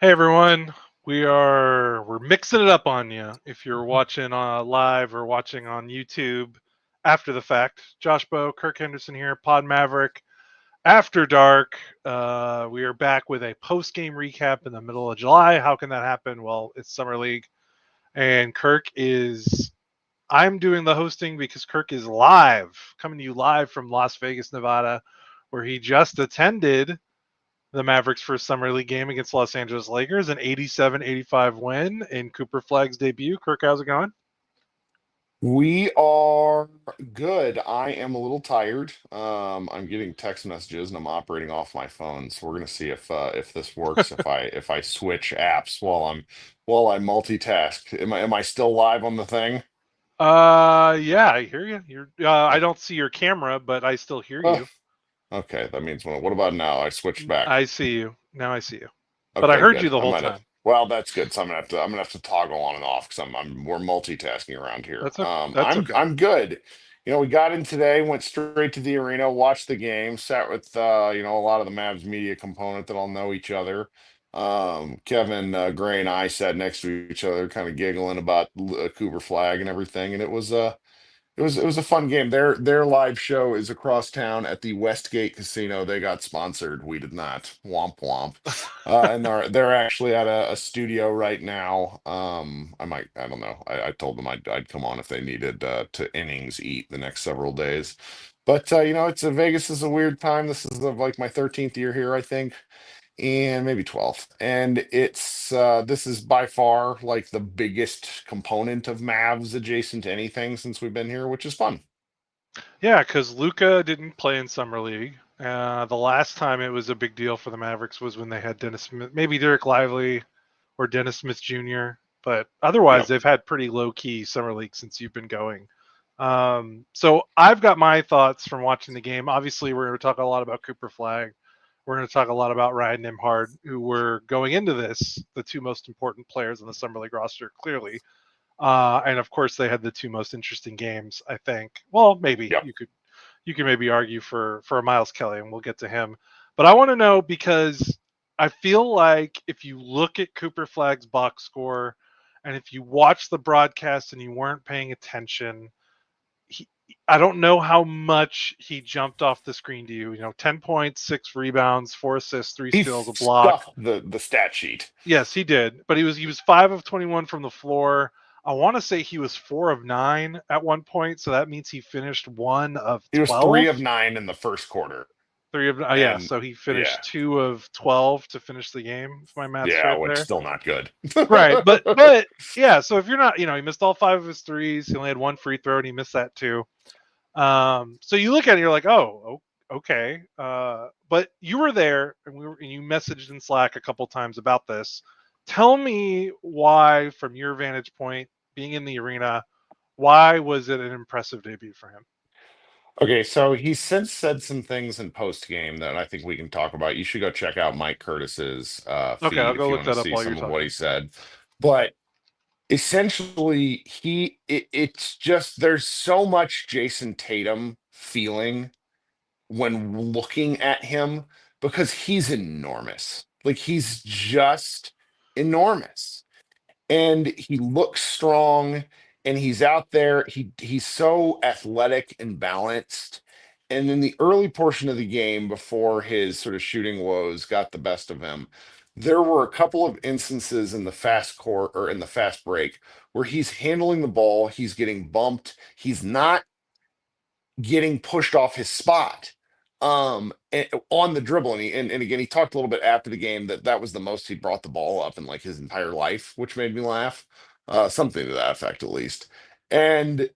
Hey everyone, we're mixing it up on you. If you're watching live or watching on YouTube after the fact, Josh Bow, Kirk Henderson here, Pod Maverick. After dark, we are back with a post game recap in the middle of July. How can that happen? Well, it's summer league, and Kirk is. I'm doing the hosting because Kirk is live, coming to you live from Las Vegas, Nevada, where he just attended the Mavericks' first summer league game against Los Angeles Lakers, an 87-85 win in Cooper Flagg's debut. Kirk, how's it going? We are good. I am a little tired. I'm getting text messages and I'm operating off my phone, so we're gonna see if this works if I switch apps while I multitask. Am I still live on the thing? Yeah, I hear you. I don't see your camera, but I still hear Oh, you. okay, that means what about now? I switched back. I see you. Now I see you. But I Okay, heard you good. the I whole might have. time. Well, that's good. So I'm gonna have to toggle on and off because we're multitasking around here. That's okay. That's I'm okay. I'm good. We got in today, went straight to the arena, watched the game, sat with a lot of the Mavs media component that all know each other. Kevin Gray and I sat next to each other, kind of giggling about Cooper Flag and everything, and it was a fun game. Their live show is across town at the Westgate Casino. They got sponsored. We did not. Womp womp. And they're actually at a studio right now. I don't know. I told them I'd come on if they needed to innings eat the next several days. But it's Vegas is a weird time. This is like my 13th year here, I think, and maybe 12th. And this is by far like the biggest component of Mavs adjacent to anything since we've been here, which is fun. Yeah, because Luca didn't play in summer league. The last time it was a big deal for the Mavericks was when they had Dennis Smith, maybe Derek Lively or Dennis Smith Jr. But otherwise, Yep. they've had pretty low key summer league since you've been going. So I've got my thoughts from watching the game. Obviously, we're going to talk a lot about Cooper Flagg. We're going to talk a lot about Ryan Nembhard, who were going into this the two most important players on the summer league roster, clearly. And of course, they had the two most interesting games. I think. Well, maybe Yep. you can maybe argue for a Miles Kelly, and we'll get to him. But I want to know because I feel like if you look at Cooper Flagg's box score, and if you watch the broadcast and you weren't paying attention, he, I don't know how much he jumped off the screen to you. 10 points, 6 rebounds, 4 assists, three He steals, a block. stuffed the stat sheet. Yes, he did, but he was 5 of 21 from the floor. I want to say he was 4 of 9 at one point, so that means he finished one of He was 12. 3 of 9 in the first quarter. Three of yeah, And so he yeah, finished 2 of 12 to finish the game. If my math's yeah, right which there, still not good. right? But yeah, so if you're not, he missed all 5 of his threes. He only had one free throw, and he missed that too. So you look at it, you're like, oh, okay. But you were there, and you messaged in Slack a couple times about this. Tell me why, from your vantage point, being in the arena, why was it an impressive debut for him? Okay, so he's since said some things in post game that I think we can talk about. You should go check out Mike Curtis's Okay, I'll feed if go you look want to that up see while you're some of what talking. he said. But essentially, it's just there's so much Jason Tatum feeling when looking at him because he's enormous. Like he's just enormous. And he looks strong and he's out there. He's so athletic and balanced. And in the early portion of the game, before his sort of shooting woes got the best of him, there were a couple of instances in the fast court or in the fast break where he's handling the ball, he's getting bumped, he's not getting pushed off his spot on the dribble. And again, he talked a little bit after the game that that was the most he brought the ball up in like his entire life, which made me laugh. Something to that effect, at least. And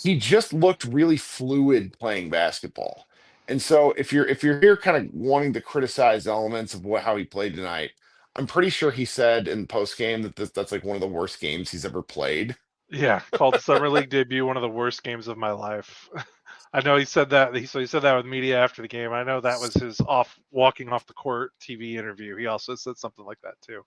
he just looked really fluid playing basketball. And so if you're here kind of wanting to criticize elements of how he played tonight, I'm pretty sure he said in post game that that's like one of the worst games he's ever played. Yeah, called Summer League debut one of the worst games of my life. I know he said that. He said that with media after the game. I know that was his off walking off the court TV interview. He also said something like that too.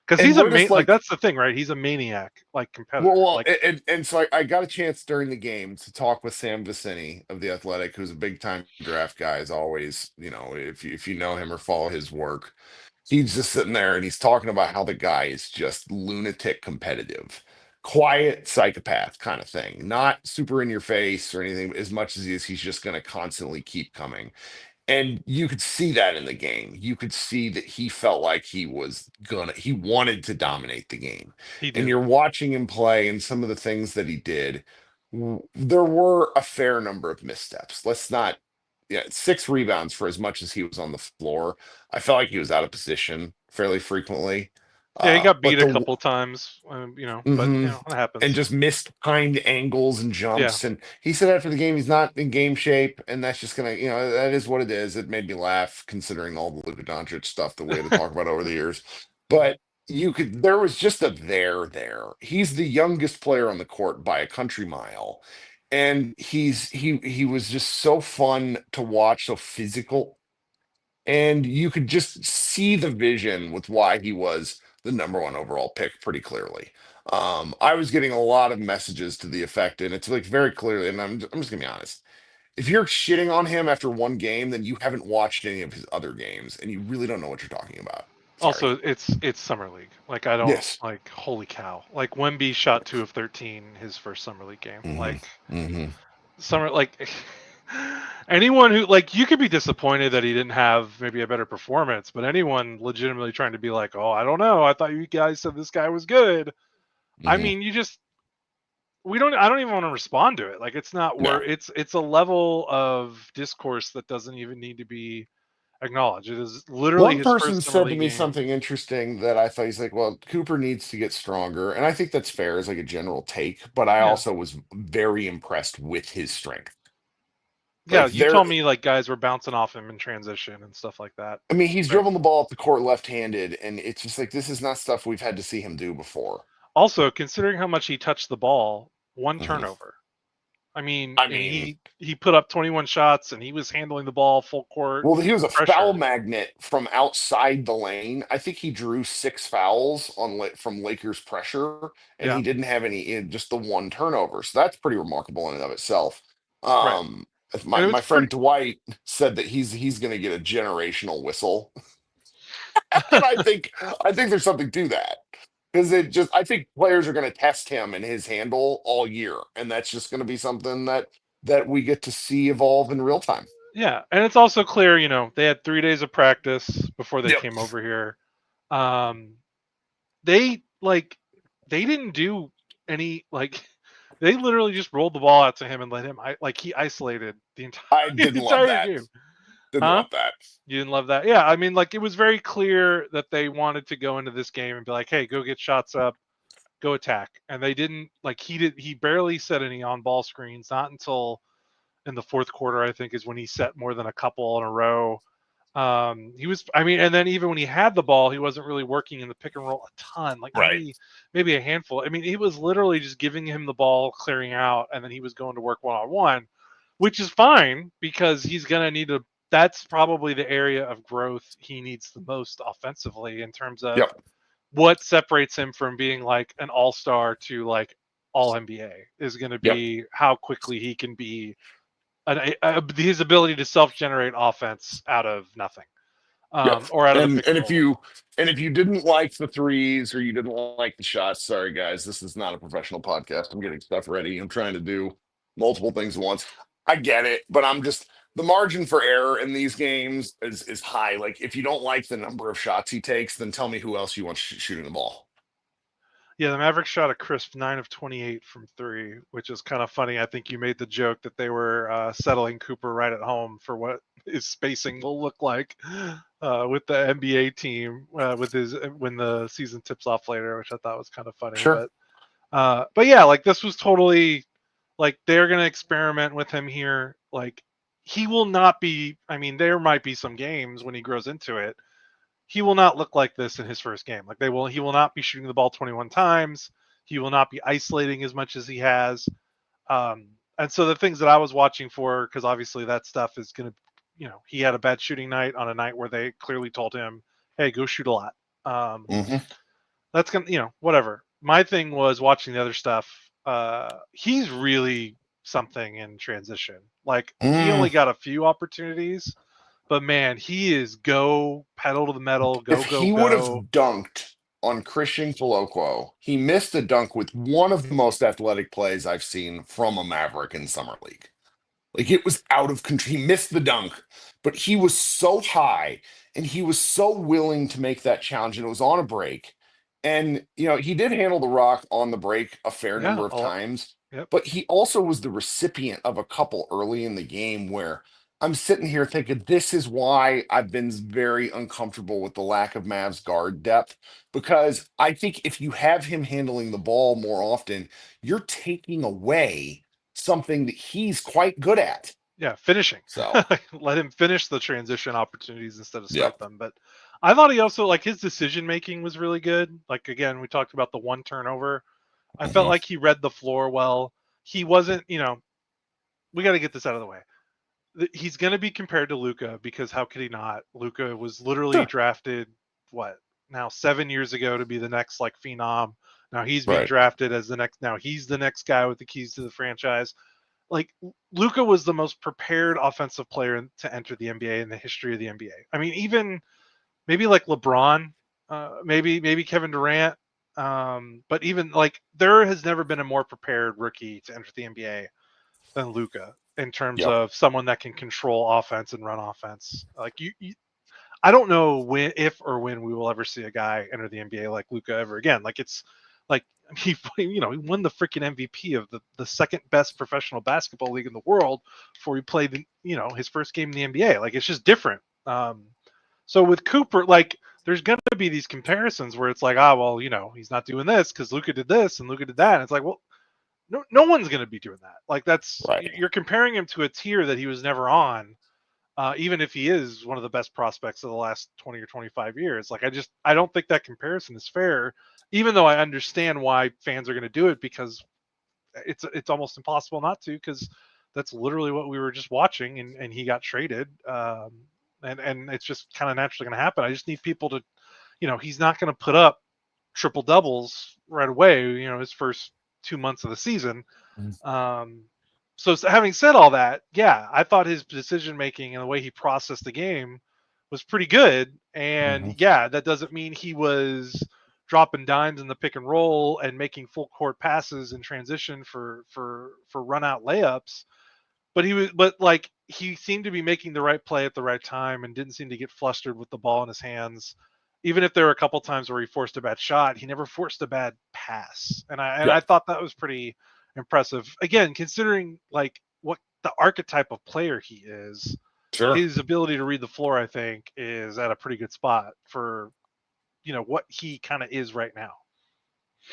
Because And he's a we're just like, that's the thing, right? He's a maniac, like well, competitor. well Like and so I got a chance during the game to talk with Sam Vicini of the Athletic, who's a big time draft guy, as always. If you know him or follow his work, He's just sitting there and he's talking about how the guy is just lunatic competitive, quiet psychopath kind of thing, not super in your face or anything, as much as he is, he's just going to constantly keep coming. And you could see that in the game. You could see that he felt like he wanted to dominate the game. He And did. you're watching him play, and some of the things that he did, there were a fair number of missteps. Let's not, yeah, 6 rebounds for as much as he was on the floor. I felt like he was out of position fairly frequently. Yeah, he got But beat a couple times, but Mhm. it And happens. just missed kind angles and Yeah. jumps. And he said after the game, he's not in game shape, and that's just gonna, that is what it is. It made me laugh considering all the Luka Doncic stuff that we had to talk about over the years. But there was just a there. He's the youngest player on the court by a country mile, and he was just so fun to watch, so physical, and you could just see the vision with why he was the number 1 overall pick pretty clearly. I was getting a lot of messages to the effect, and it's like very clearly, and I'm just gonna be honest. If you're shitting on him after 1 game, then you haven't watched any of his other games, and you really don't know what you're talking about. Sorry. Also, it's summer league. Like I don't Yes. like holy cow. Like Wemby shot 2 of 13 his first summer league game. Hmm. Like Hmm. summer like anyone who like you could be disappointed that he didn't have maybe a better performance, but anyone legitimately trying to be like, "Oh, I don't know. I thought you guys said this guy was good." I Hmm. mean, I don't even want to respond to it. Like it's not No. where it's a level of discourse that doesn't even need to be acknowledged. It is literally One his person first summer said to league me game. something interesting that I thought, he's like, well, Cooper needs to get stronger. And I think that's fair as like a general take, but I Yeah. also was very impressed with his strength. Yeah, Like you there, told me like guys were bouncing off him in transition and stuff like that. I mean, he's Right. dribbling the ball up the court left-handed, and it's just like this is not stuff we've had to see him do before. Also, considering how much he touched the ball, one Mhm. turnover. I mean, I and mean, he put up 21 shots and he was handling the ball full court well, he was a foul pressure. magnet from outside the lane. I think he drew 6 fouls from Lakers pressure, and Yeah, he didn't have just the 1 turnover. So that's pretty remarkable in and of itself. right. Um, And my it's friend pretty Dwight said that he's going to get a generational whistle, and I think there's something to that. Because I think players are going to test him and his handle all year, and that's just going to be something that we get to see evolve in real time. yeah, and it's also clear, they had 3 days of practice before they Yep. came over here. Um they like they didn't do any like they literally just rolled the ball out to him and let him he isolated the entire I the didn't love entire that. game. Didn't Huh? love that. You didn't love that? Yeah, I mean, like it was very clear that they wanted to go into this game and be like, "Hey, go get shots up, go attack," and they didn't. Like he barely set any on ball screens. Not until in the fourth quarter, I think, is when he set more than a couple in a row. He was, I mean, and then even when he had the ball, he wasn't really working in the pick and roll a ton. Like Right. maybe a handful. I mean, he was literally just giving him the ball, clearing out, and then he was going to work 1-on-1, which is fine because he's gonna need to. That's probably the area of growth he needs the most offensively in terms of Yep. what separates him from being like an all-star to like all NBA is going to Yep. be how quickly he can be his ability to self-generate offense out of nothing, Yep. or out of the And pick and roll. if you didn't like the threes or you didn't like the shots, sorry guys, this is not a professional podcast. I'm getting stuff ready. I'm trying to do multiple things at once. I get it, but the margin for error in these games is high. Like if you don't like the number of shots he takes, then tell me who else you want shooting the ball. Yeah, the Mavericks shot a crisp 9 of 28 from three, which is kind of funny. I think you made the joke that they were settling Cooper right at home for what his spacing will look like with the NBA team with his when the season tips off later, which I thought was kind of funny. Sure. But yeah, like this was totally like they're gonna experiment with him here. Like he will not be. I mean, there might be some games when he grows into it he will not look like this in his first game. Like he will not be shooting the ball 21 times. He will not be isolating as much as he has. And so the things that I was watching for, because obviously that stuff is going to, he had a bad shooting night on a night where they clearly told him, hey, go shoot a lot. Hmm. That's going to, whatever. My thing was watching the other stuff. He's really something in transition. Like he only Mm, got a few opportunities, But man, he is go pedal to the metal, If go go he would have go. dunked on Christian Colocquo, he missed a dunk with one of the most athletic plays I've seen from a Maverick in summer league. Like it was out of control. He missed the dunk, but he was so high and he was so willing to make that challenge. And it was on a break. And, he did handle the rock on the break a fair Yeah, number of times, yep. but he also was the recipient of a couple early in the game where I'm sitting here thinking, this is why I've been very uncomfortable with the lack of Mavs guard depth. Because I think if you have him handling the ball more often, you're taking away something that he's quite good at. Yeah, finishing. So, Let him finish the transition opportunities instead of yep. start them. But I thought he also like his decision making was really good. Like again, we talked about the one turnover. I felt Hmm. like he read the floor well. He wasn't, we got to get this out of the way. He's going to be compared to Luca because how could he not? Luca was literally Sure. drafted what now 7 years ago to be the next like phenom. Now he's being Right. drafted as the next. Now he's the next guy with the keys to the franchise. Like Luca was the most prepared offensive player to enter the NBA in the history of the NBA. I mean, even maybe like LeBron, maybe Kevin Durant, but even like there has never been a more prepared rookie to enter the NBA than Luca in terms Yep. of someone that can control offense and run offense. Like I don't know when, if or when we will ever see a guy enter the NBA like Luca ever again. Like it's like he, he won the freaking MVP of the second best professional basketball league in the world before he played, his first game in the NBA. Like it's just different. So with Cooper, like there's going to be these comparisons where it's like, well, he's not doing this because Luca did this and Luca did that. And it's like, well, no one's going to be doing that. Like Right. you're comparing him to a tier that he was never on, even if he is one of the best prospects of the last 20 or 25 years. Like I don't think that comparison is fair, even though I understand why fans are going to do it because it's almost impossible not to because that's literally what we were just watching and he got traded. And it's just kind of naturally going to happen. I just need people to, he's not going to put up triple doubles right away, his first 2 months of the season. Um, so having said all that, yeah, I thought his decision making and the way he processed the game was pretty good. And Hmm. yeah, that doesn't mean he was dropping dimes in the pick and roll and making full court passes in transition for run out layups. But like he seemed to be making the right play at the right time and didn't seem to get flustered with the ball in his hands. Even if there were a couple times where he forced a bad shot, he never forced a bad pass. And I Yep. thought that was pretty impressive. Again, considering like what the archetype of player he is, Sure. his ability to read the floor, I think, is at a pretty good spot for what he kind of is right now.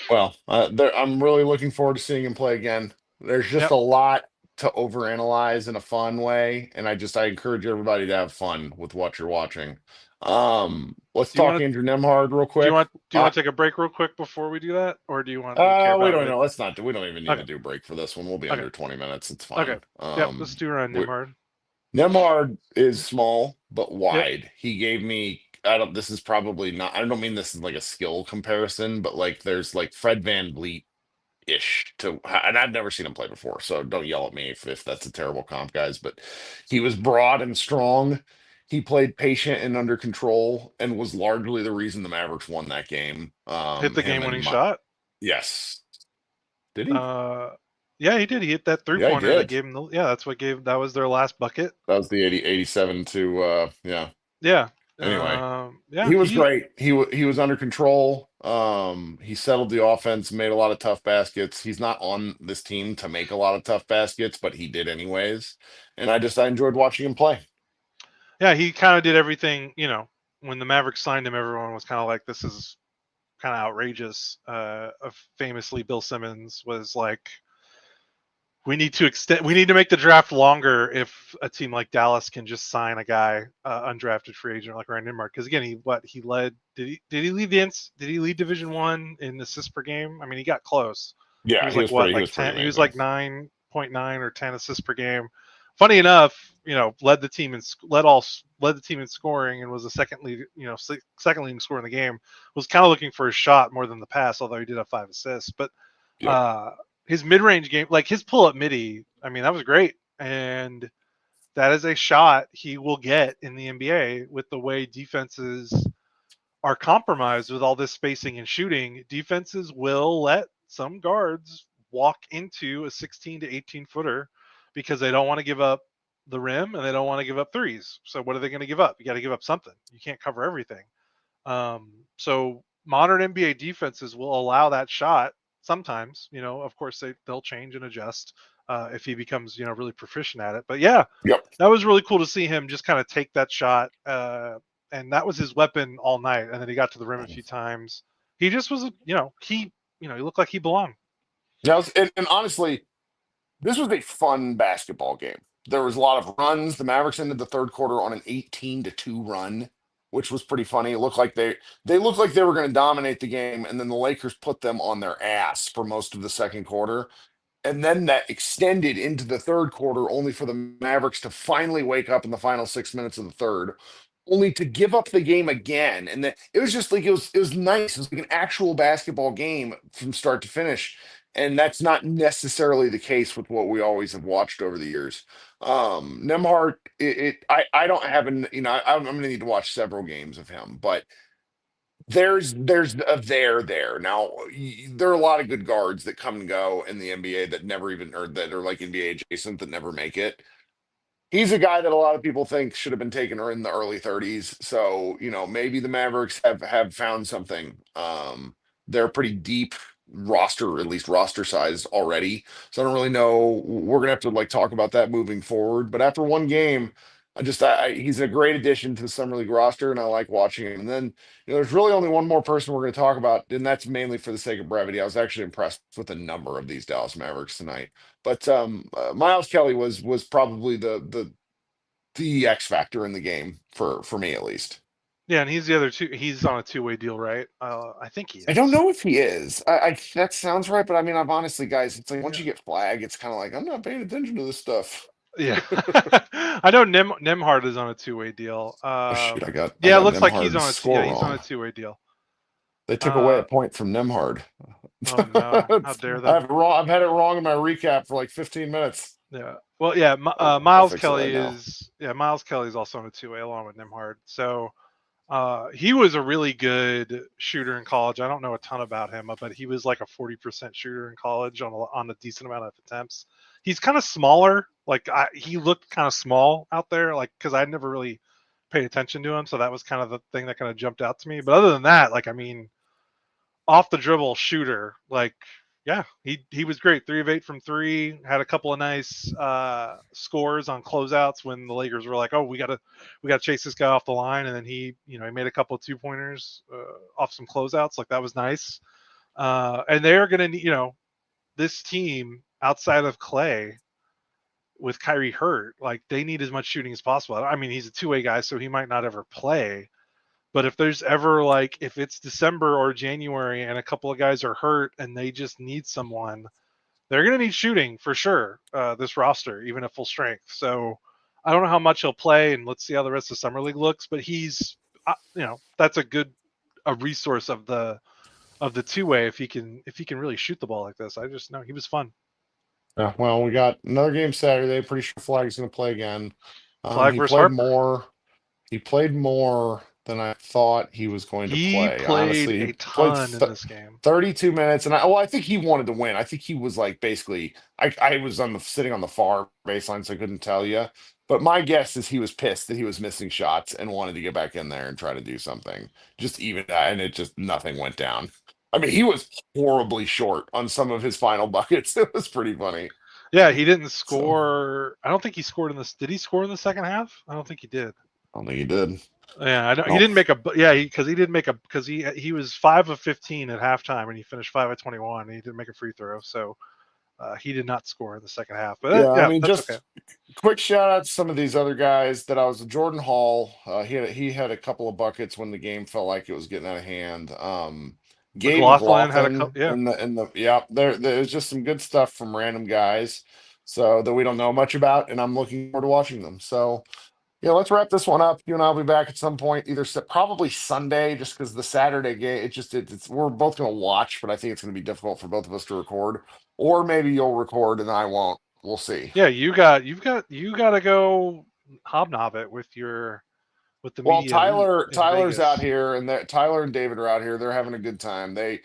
Well, I'm really looking forward to seeing him play again. There's just Yep. a lot to overanalyze in a fun way, and I encourage everybody to have fun with what you're watching. Let's Do you talk want to Andrew Nemhard real do you quick. want do you want to take a break real quick before we do that, or do you care We about don't it? know. Let's not do. We don't even need to Okay. do a break for this one. We'll be Okay. under 20 minutes. It's Okay. fine. Yep. Let's do around Nembhard. Nembhard is small but Yep. wide. He gave me. I don't. This is probably not. I don't mean this is like a skill comparison, but like there's like Fred Van Vliet ish to, and I've never seen him play before, so don't yell at me if that's a terrible comp, guys. But he was broad and strong. He played patient and under control, and was largely the reason the Mavericks won that game. Hit the Him game and winning shot. yes, did he? Uh, yeah, he did. He hit that three Yeah, he pointer that did. gave him the. Yeah, that's what gave. That was their last bucket. That was the 87 to yeah. Yeah. Anyway, Yeah. he was great. He was under control. He settled the offense, made a lot of tough baskets. He's not on this team to make a lot of tough baskets, but he did anyways. And I enjoyed watching him play. Yeah, he kind of did everything. When the Mavericks signed him, everyone was kind of like, "This is kind of outrageous." Famously, Bill Simmons was like, we need to extend. We need to make the draft longer if a team like Dallas can just sign a guy, undrafted free agent like Ryan Nembhard. Because again, he led. Did he lead Did he lead Division One in assists per game? I mean, he got close. He Yeah, was like what, he like was pretty 10? He was amazing. like 9.9 or 10 assists per game. Funny enough, led the team in scoring and was the second lead, second leading scorer in the game. Was kind of looking for his shot more than the pass, although he did have 5 assists. But Yep. uh, his mid-range game, like his pull-up midi, I mean, that was great. And that is a shot he will get in the NBA with the way defenses are compromised with all this spacing and shooting. Defenses will let some guards walk into a 16 to 18 footer because they don't want to give up the rim and they don't want to give up threes. So what are they going to give up? You got to give up something. You can't cover everything. So modern NBA defenses will allow that shot sometimes. Of course they'll change and adjust if he becomes really proficient at it. But yeah, Yep. that was really cool to see him just kind of take that shot, and that was his weapon all night. And then he got to the rim a few times. He just was, he looked like he belonged. Now, and honestly, this was a fun basketball game. There was a lot of runs. The Mavericks ended the third quarter on an 18-2 run, which was pretty funny. It looked like they looked like they were going to dominate the game, and then the Lakers put them on their ass for most of the second quarter. And then that extended into the third quarter, only for the Mavericks to finally wake up in the final 6 minutes of the third, only to give up the game again. And then it was just like it was nice. It was like an actual basketball game from start to finish. And that's not necessarily the case with what we always have watched over the years. Nembhard, I don't have an, I'm gonna need to watch several games of him, but there's a there now. There are a lot of good guards that come and go in the NBA that never even, or that are like NBA adjacent, that never make it. He's a guy that a lot of people think should have been taken in the early 30s. So, maybe the Mavericks have found something. They're pretty deep roster, at least roster size already. So I don't really know. We're gonna have to like talk about that moving forward. But after one game, he's a great addition to the summer league roster, and I like watching him. And then there's really only one more person we're going to talk about, and that's mainly for the sake of brevity. I was actually impressed with a number of these Dallas Mavericks tonight. But Miles Kelly was probably the X factor in the game for me at least. Yeah, and he's the other two. He's on a two-way deal, right? I think he I don't is. know if he is. I that sounds right, but I mean, I've honestly, guys, it's like once Yeah. you get Flagg, it's kind of like I'm not paying attention to this stuff. Yeah, I know Nembhard is on a two-way deal. Oh shoot, I Yeah, it got looks like he's Nembhard's on a score yeah, he's on a wrong. two-way deal. They took away a Uh, point from Nembhard. oh no, how dare them? I've wrong. I've had it wrong in my recap for like 15 minutes. Yeah. Well, yeah. I'll Miles fix it right Kelly now. is yeah. Miles Kelly is also on a two-way along with Nembhard. So he was a really good shooter in college. I don't know a ton about him, but he was like a 40% shooter in college on a decent amount of attempts. He's kind of smaller. Like he looked kind of small out there, like because I'd never really paid attention to him, so that was kind of the thing that kind of jumped out to me. But other than that, like I mean, off the dribble shooter, like yeah, he was great. 3 of 8 from three. Had a couple of nice scores on closeouts when the Lakers were like, "Oh, we gotta chase this guy off the line," and then he made a couple of 2-pointers off some closeouts. Like that was nice. And they are gonna need this team outside of Clay with Kyrie hurt, like they need as much shooting as possible. I mean, he's a two-way guy, so he might not ever play. But if there's ever like if it's December or January and a couple of guys are hurt and they just need someone, they're going to need shooting for sure. This roster, even at full strength. So I don't know how much he'll play, and let's see how the rest of summer league looks. But he's, that's a resource of the two way if he can really shoot the ball like this. I just know he was fun. Yeah, well, we got another game Saturday. Pretty sure Flagg's going to play again. Flagg He versus played Harper. more. He played more than I thought he was going to He play. played Honestly, a he played ton in this game. 32 minutes, and I think he wanted to win. I think he was like basically. I was sitting on the far baseline, so I couldn't tell you. But my guess is he was pissed that he was missing shots and wanted to get back in there and try to do something. Just even that, and it just nothing went down. I mean, he was horribly short on some of his final buckets. It was pretty funny. Yeah, he didn't So score. I don't think he scored in this. Did he score in the second half? I don't think he did. I don't think he did. Yeah, I know he No. didn't make a. Yeah, because he didn't make a because he was 5 of 15 at halftime and he finished 5 of 21. And he didn't make a free throw, so he did not score in the second half. But Yeah, I yeah, mean, that's okay. just quick shout out to some of these other guys that I was Jordan Hall. He had a couple of buckets when the game felt like it was getting out of hand. Gabe McLaughlin had a McLaughlin couple. Yeah, in the yeah, there's just some good stuff from random guys so that we don't know much about, and I'm looking forward to watching them. So yeah, let's wrap this one up. You and I'll be back at some point, either probably Sunday, just because the Saturday game. It's we're both going to watch, but I think it's going to be difficult for both of us to record. Or maybe you'll record and I won't. we'll see. Yeah, you got to go hobnob it with the Well, media elite in Tyler's out Vegas. here, and Tyler and David are out here. They're having a good time. They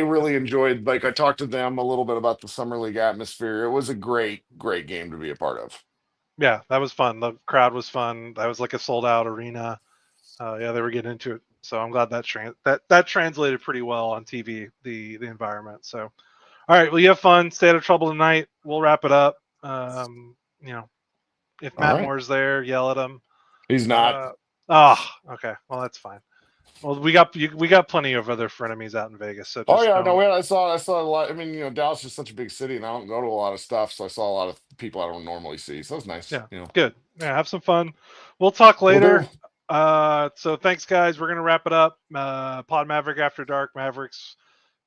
really enjoyed. Like I talked to them a little bit about the summer league atmosphere. It was a great game to be a part of. Yeah, that was fun. The crowd was fun. That was like a sold out arena. Yeah, they were getting into it. So I'm glad that translated pretty well on TV, the environment. So, all right, well, you have fun. Stay out of trouble tonight. We'll wrap it up. You know, if All Matt right, Moore's there, yell at him. he's not. Uh, oh, okay. Well, that's fine. Well, we got plenty of other frenemies out in Vegas, so Oh just yeah, no, don't. I saw a lot. I mean, Dallas is such a big city, and I don't go to a lot of stuff, so I saw a lot of people I don't normally see. So it's nice, Yeah, good. Yeah, have some fun. We'll talk We'll do. later. So thanks, guys. We're gonna wrap it up. Pod Maverick After Dark. Mavericks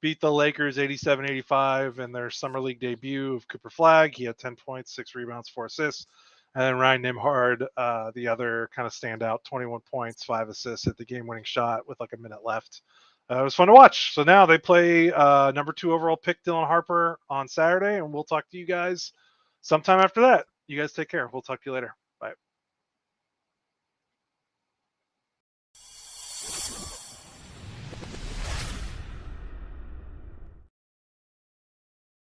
beat the Lakers 87-85 in their summer league debut of Cooper Flagg. He had 10 points, 6 rebounds, 4 assists. And then Ryan Nembhard, the other kind of standout, 21 points, 5 assists, hit the game-winning shot with like a minute left. It was fun to watch. So now they play number 2 overall pick Dylan Harper on Saturday, and we'll talk to you guys sometime after that. You guys take care. We'll talk to you later.